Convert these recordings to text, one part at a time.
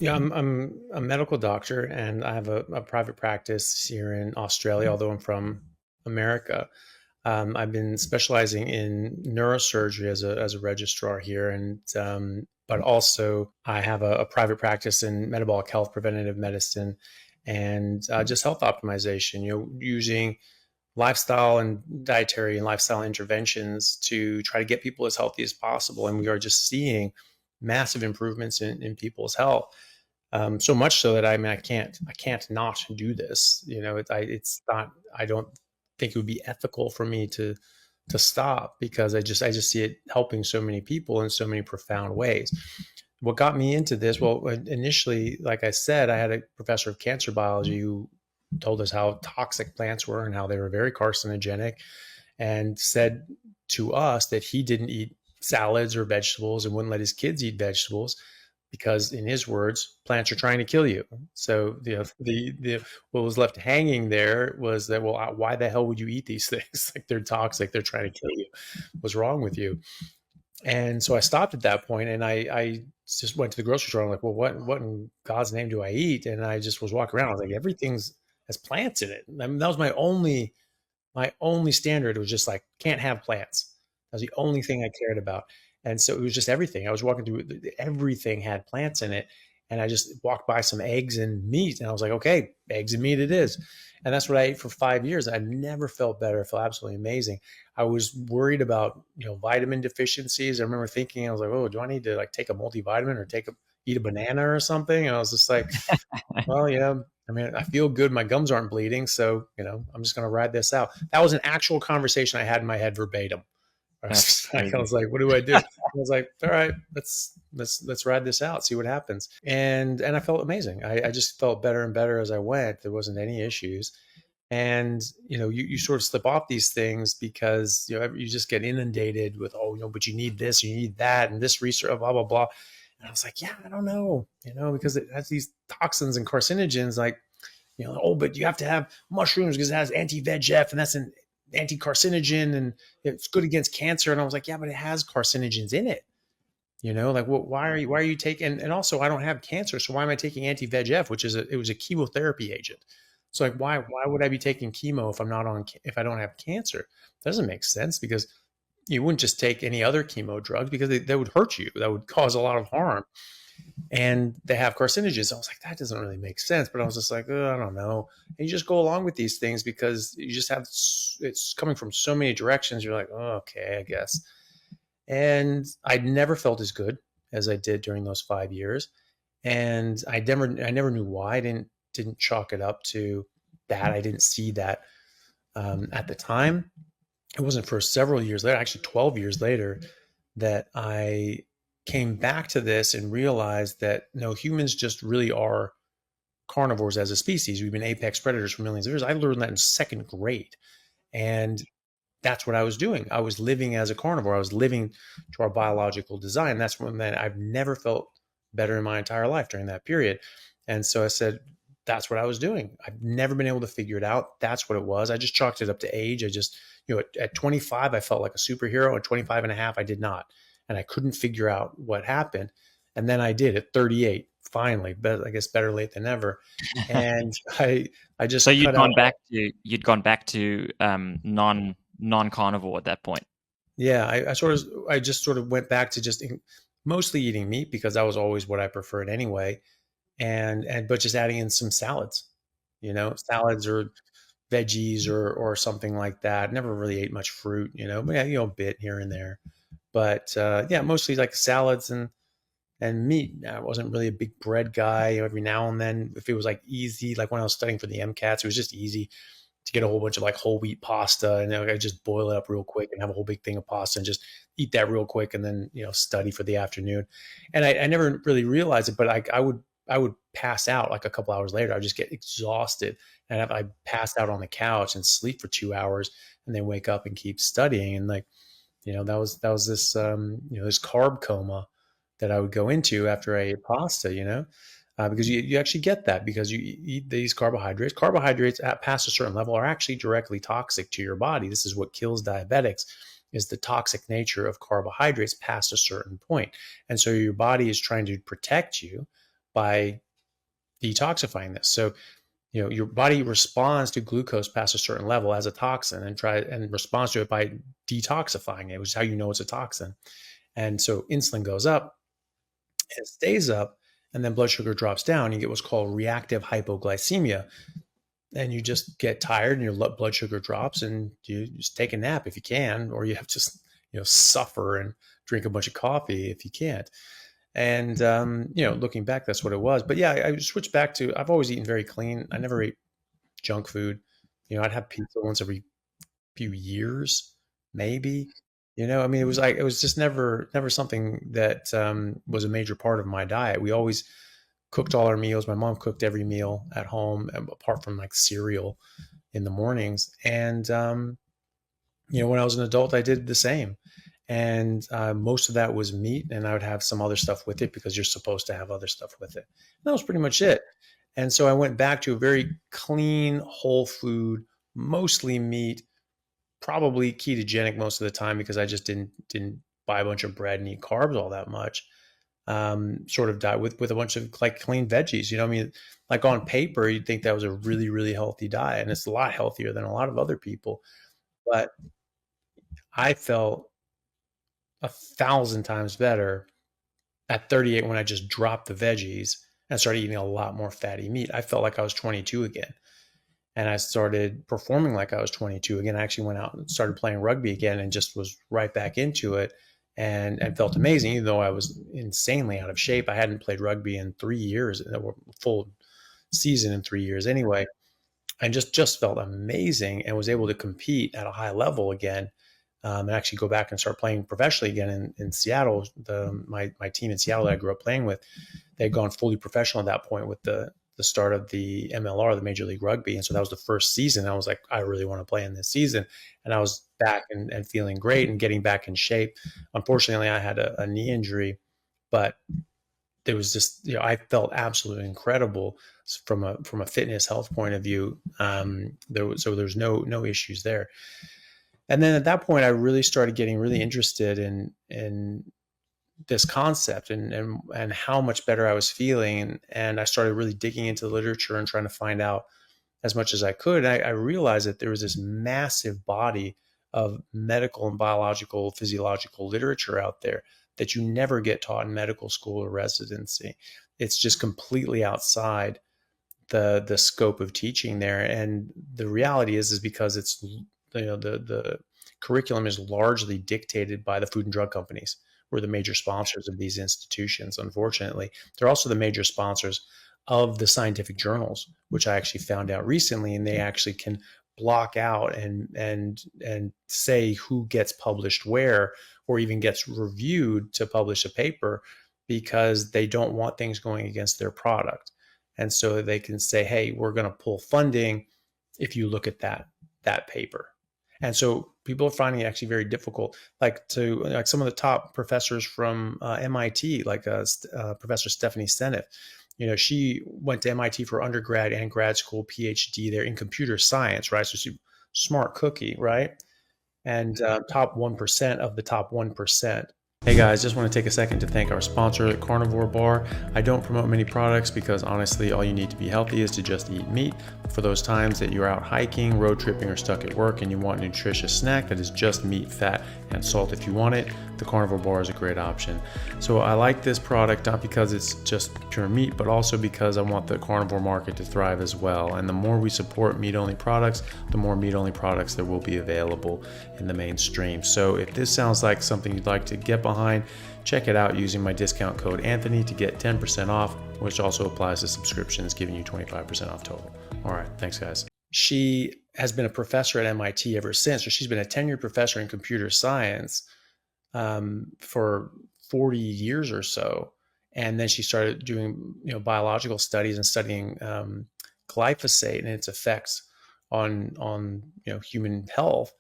Yeah, I'm a medical doctor and I have a private practice here in Australia, although I'm from America. I've been specializing in neurosurgery as a registrar here, and but also I have a private practice in metabolic health, preventative medicine, and just health optimization. Using lifestyle and dietary and lifestyle interventions to try to get people as healthy as possible, and we are just seeing massive improvements in people's health. So much so that I can't not do this. It's not. I don't think it would be ethical for me to stop because I just see it helping so many people in so many profound ways. What got me into this? Well, initially, like I said, I had a professor of cancer biology who told us how toxic plants were and how they were very carcinogenic, and said to us that he didn't eat salads or vegetables and wouldn't let his kids eat vegetables because, in his words, plants are trying to kill you. So the what was left hanging there was that, well, why the hell would you eat these things? Like, they're toxic, they're trying to kill you. What's wrong with you? And so I stopped at that point, and I just went to the grocery store. I'm like, well, what in God's name do I eat? And I just was walking around. I was like, everything's has plants in it. I mean, that was my only standard. Was just like, can't have plants. That was the only thing I cared about. And so it was just everything. I was walking through, everything had plants in it. And I just walked by some eggs and meat, and I was like, okay, eggs and meat it is. And that's what I ate for 5 years. I never felt better. I felt absolutely amazing. I was worried about, vitamin deficiencies. I remember thinking, I was like, oh, do I need to like take a multivitamin or eat a banana or something? And I was just like, well, yeah, I mean, I feel good. My gums aren't bleeding. So, I'm just going to ride this out. That was an actual conversation I had in my head verbatim. I That's was, I crazy. was like, what do I do? I was like, all right, let's ride this out, see what happens. And I felt amazing. I just felt better and better as I went. There wasn't any issues. And you sort of slip off these things because you just get inundated with, oh, but you need this, you need that, and this research, blah blah blah. And I was like, yeah, I don't know, because it has these toxins and carcinogens, like, oh, but you have to have mushrooms because it has anti-VEGF and that's an anti-carcinogen and it's good against cancer. And I was like, yeah, but it has carcinogens in it. Like, why are you taking, and also I don't have cancer. So why am I taking anti-VEGF, which it was a chemotherapy agent. So like, why would I be taking chemo if I don't have cancer? That doesn't make sense, because you wouldn't just take any other chemo drugs because they would hurt you. That would cause a lot of harm, and they have carcinogens. I was like, that doesn't really make sense. But I was just like, I don't know. And you just go along with these things because you just have, it's coming from so many directions. You're like, oh, okay, I guess. And I never felt as good as I did during those 5 years. And I never knew why. I didn't chalk it up to that. I didn't see that at the time. It wasn't for several years later, actually 12 years later, that I came back to this and realized that no, humans just really are carnivores as a species. We've been apex predators for millions of years. I learned that in second grade. And that's what I was doing. I was living as a carnivore. I was living to our biological design. That's when I've never felt better in my entire life during that period. And so I said, that's what I was doing. I've never been able to figure it out. That's what it was. I just chalked it up to age. I just, at 25, I felt like a superhero. At 25 and a half, I did not. And I couldn't figure out what happened. And then I did at 38, finally, but I guess better late than never. And I So just cut out. you'd gone back to non carnivore at that point. Yeah, I just sort of went back to just mostly eating meat because that was always what I preferred anyway, but just adding in some salads, salads or veggies or something like that. Never really ate much fruit, but yeah, a bit here and there. But yeah, mostly like salads and meat. I wasn't really a big bread guy. Every now and then, if it was like easy, like when I was studying for the MCATs, it was just easy to get a whole bunch of like whole wheat pasta, and I just boil it up real quick and have a whole big thing of pasta and just eat that real quick, and then study for the afternoon. And I never really realized it, but I would pass out like a couple hours later. I would just get exhausted, and I pass out on the couch and sleep for 2 hours, and then wake up and keep studying. And like, that was this this carb coma that I would go into after I ate pasta. Because you actually get that because you eat these carbohydrates. Carbohydrates past a certain level are actually directly toxic to your body. This is what kills diabetics, is the toxic nature of carbohydrates past a certain point. And so your body is trying to protect you by detoxifying this. So, your body responds to glucose past a certain level as a toxin and responds to it by detoxifying it, which is how you know it's a toxin. And so insulin goes up, it stays up, and then blood sugar drops down. You get what's called reactive hypoglycemia. And you just get tired and your blood sugar drops, and you just take a nap if you can, or you have to just, suffer and drink a bunch of coffee if you can't. And, looking back, that's what it was. But yeah, I switched back to, I've always eaten very clean. I never ate junk food. I'd have pizza once every few years, maybe. I mean, it was just never something that was a major part of my diet. We always cooked all our meals. My mom cooked every meal at home, apart from like cereal in the mornings. And, when I was an adult, I did the same. And most of that was meat, and I would have some other stuff with it because you're supposed to have other stuff with it. And that was pretty much it. And so I went back to a very clean, whole food, mostly meat, probably ketogenic most of the time because I just didn't buy a bunch of bread and eat carbs all that much. Sort of diet with a bunch of like clean veggies. I mean, like on paper, you'd think that was a really, really healthy diet, and it's a lot healthier than a lot of other people. But I felt 1,000 times better at 38 when I just dropped the veggies and started eating a lot more fatty meat. I felt like I was 22 again. And I started performing like I was 22 again. I actually went out and started playing rugby again and just was right back into it and felt amazing, even though I was insanely out of shape. I hadn't played rugby in 3 years, a full season in 3 years anyway. And just felt amazing and was able to compete at a high level again. And actually go back and start playing professionally again in Seattle. My team in Seattle that I grew up playing with, they had gone fully professional at that point with the start of the MLR, the Major League Rugby. And so that was the first season. I was like, I really want to play in this season. And I was back and feeling great and getting back in shape. Unfortunately, I had a knee injury, but it was just, I felt absolutely incredible from a fitness health point of view. There's no issues there. And then at that point, I really started getting really interested in this concept and how much better I was feeling. And I started really digging into the literature and trying to find out as much as I could. I realized that there was this massive body of medical and biological, physiological literature out there that you never get taught in medical school or residency. It's just completely outside the scope of teaching there. And the reality is because it's, the curriculum is largely dictated by the food and drug companies. We're the major sponsors of these institutions. Unfortunately, they're also the major sponsors of the scientific journals, which I actually found out recently, and they actually can block out and say who gets published where, or even gets reviewed to publish a paper, because they don't want things going against their product. And so they can say, hey, we're going to pull funding if you look at that paper. And so people are finding it actually very difficult, like some of the top professors from MIT, like Professor Stephanie Seneff. She went to MIT for undergrad and grad school, PhD there in computer science, right? So she's a smart cookie, right? And top 1% of the top 1%. Hey guys, just want to take a second to thank our sponsor at Carnivore Bar. I don't promote many products because honestly, all you need to be healthy is to just eat meat. For those times that you're out hiking, road tripping, or stuck at work and you want a nutritious snack that is just meat, fat, and salt if you want it, the Carnivore Bar is a great option. So I like this product not because it's just pure meat, but also because I want the carnivore market to thrive as well. And the more we support meat-only products, the more meat-only products there will be available in the mainstream. So if this sounds like something you'd like to get behind, check it out using my discount code Anthony to get 10% off, which also applies to subscriptions, giving you 25% off total. All right, thanks guys. She has been a professor at MIT ever since. So she's been a tenured professor in computer science for 40 years or so. And then she started doing, biological studies and studying glyphosate and its effects on human health.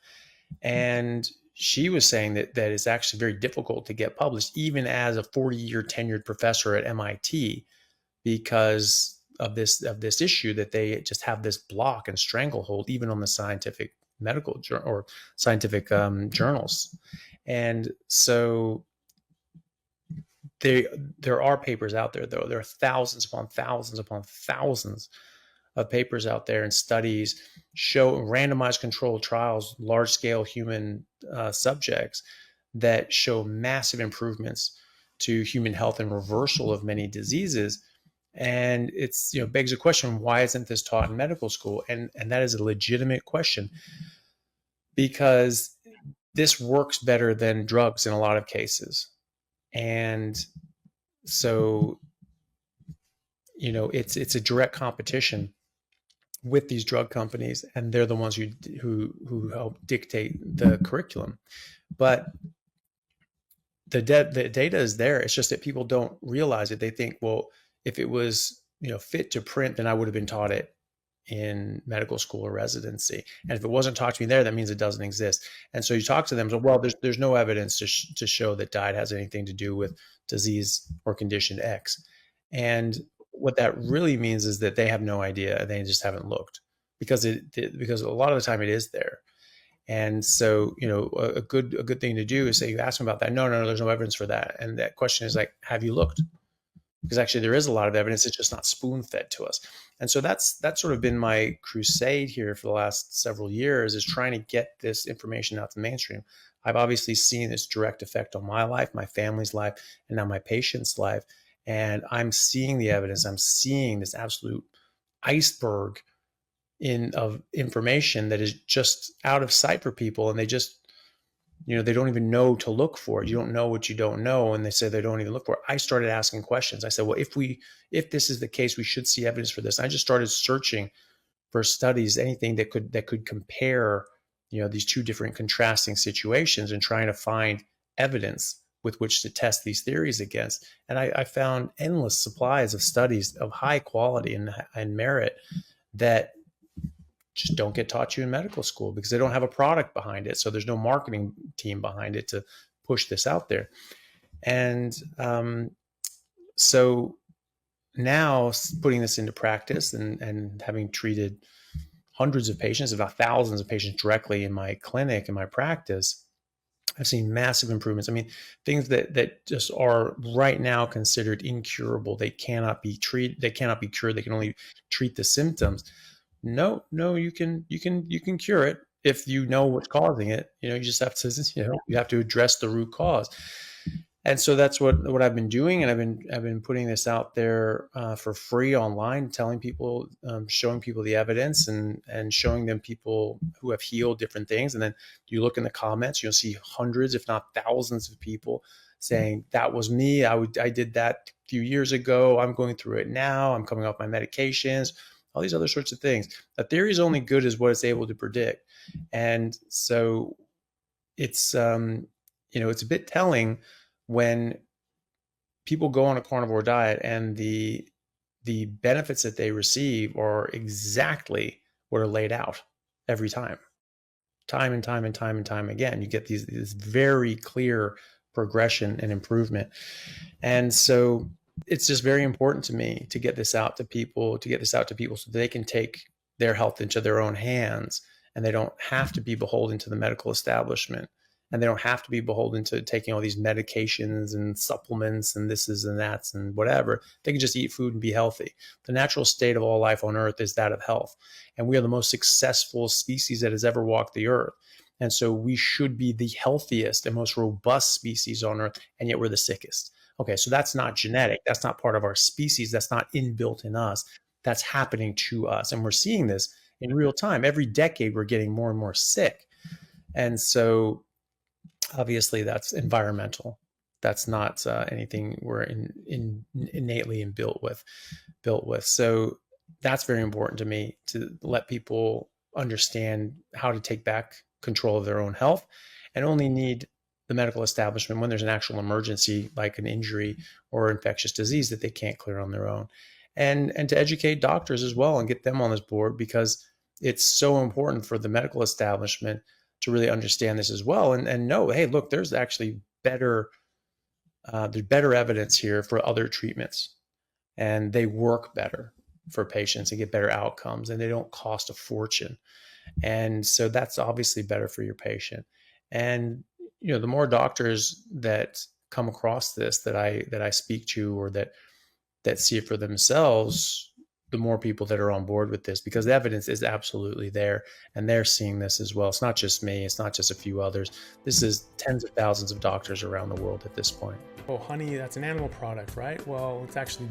And she was saying that it's actually very difficult to get published, even as a 40-year tenured professor at MIT, because of this issue that they just have this block and stranglehold, even on the scientific medical or scientific journals. And so there are papers out there, though. There are thousands upon thousands upon thousands of papers out there and studies show randomized controlled trials, large scale human subjects that show massive improvements to human health and reversal of many diseases. And it's, begs the question, why isn't this taught in medical school? And that is a legitimate question, because this works better than drugs in a lot of cases. And so, it's a direct competition with these drug companies, and they're the ones who help dictate the curriculum. But the data is there. It's just that people don't realize it. They think, well, if it was fit to print, then I would have been taught it in medical school or residency. And if it wasn't taught to me there, that means it doesn't exist. And so you talk to them, so, well, there's no evidence to show that diet has anything to do with disease or condition X. And what that really means is that they have no idea. They just haven't looked, because a lot of the time it is there. And so, a good thing to do is say, you ask them about that. No, there's no evidence for that. And that question is like, have you looked? Because actually there is a lot of evidence. It's just not spoon fed to us. And so that's sort of been my crusade here for the last several years, is trying to get this information out to the mainstream. I've obviously seen this direct effect on my life, my family's life, and now my patient's life. And I'm seeing the evidence. I'm seeing this absolute iceberg of information that is just out of sight for people. And they just, they don't even know to look for it. You don't know what you don't know. And they say they don't even look for it. I started asking questions. I said, well, if this is the case, we should see evidence for this. I just started searching for studies, anything that could compare, these two different contrasting situations, and trying to find evidence with which to test these theories against. And I found endless supplies of studies of high quality and merit that just don't get taught you in medical school, because they don't have a product behind it. So there's no marketing team behind it to push this out there. And so now, putting this into practice and having treated hundreds of patients, about thousands of patients directly in my clinic, in my practice, I've seen massive improvements. I mean, things that just are right now considered incurable. They cannot be treated. They cannot be cured. They can only treat the symptoms. No, you can cure it if you know what's causing it. You just have to, you have to address the root cause. And so that's what I've been doing. And I've been putting this out there for free online, telling people, showing people the evidence, and showing them people who have healed different things. And then you look in the comments, you'll see hundreds, if not thousands of people saying, that was me. I did that a few years ago. I'm going through it now. I'm coming off my medications, all these other sorts of things. A theory is only good as what it's able to predict. And so it's, it's a bit telling when people go on a carnivore diet and the benefits that they receive are exactly what are laid out every time and time again. You get this very clear progression and improvement. And so it's just very important to me to get this out to people, so they can take their health into their own hands, and they don't have to be beholden to the medical establishment. And they don't have to be beholden to taking all these medications and supplements and thises and that's and whatever. They can just eat food and be healthy. The natural state of all life on earth is that of health. And we are the most successful species that has ever walked the earth. And so we should be the healthiest and most robust species on earth, and yet we're the sickest. Okay, so that's not genetic. That's not part of our species. That's not inbuilt in us. That's happening to us. And we're seeing this in real time. Every decade, we're getting more and more sick. And so obviously that's environmental. That's not anything we're innately built with. So that's very important to me, to let people understand how to take back control of their own health, and only need the medical establishment when there's an actual emergency, like an injury or infectious disease that they can't clear on their own. And to educate doctors as well and get them on this board, because it's so important for the medical establishment to really understand this as well, and know, hey, look, there's actually better evidence here for other treatments, and they work better for patients and get better outcomes, and they don't cost a fortune. And so that's obviously better for your patient. And the more doctors that come across this that I speak to, or that see it for themselves, the more people that are on board with this, because the evidence is absolutely there and they're seeing this as well. It's not just me, it's not just a few others. This is tens of thousands of doctors around the world at this point. Oh, honey, that's an animal product, right? Well, it's actually,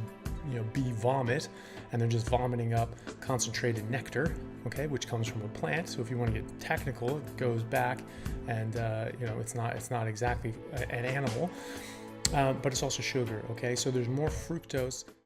bee vomit, and they're just vomiting up concentrated nectar, okay, which comes from a plant. So if you want to get technical, it goes back, and it's not exactly an animal, but it's also sugar, okay? So there's more fructose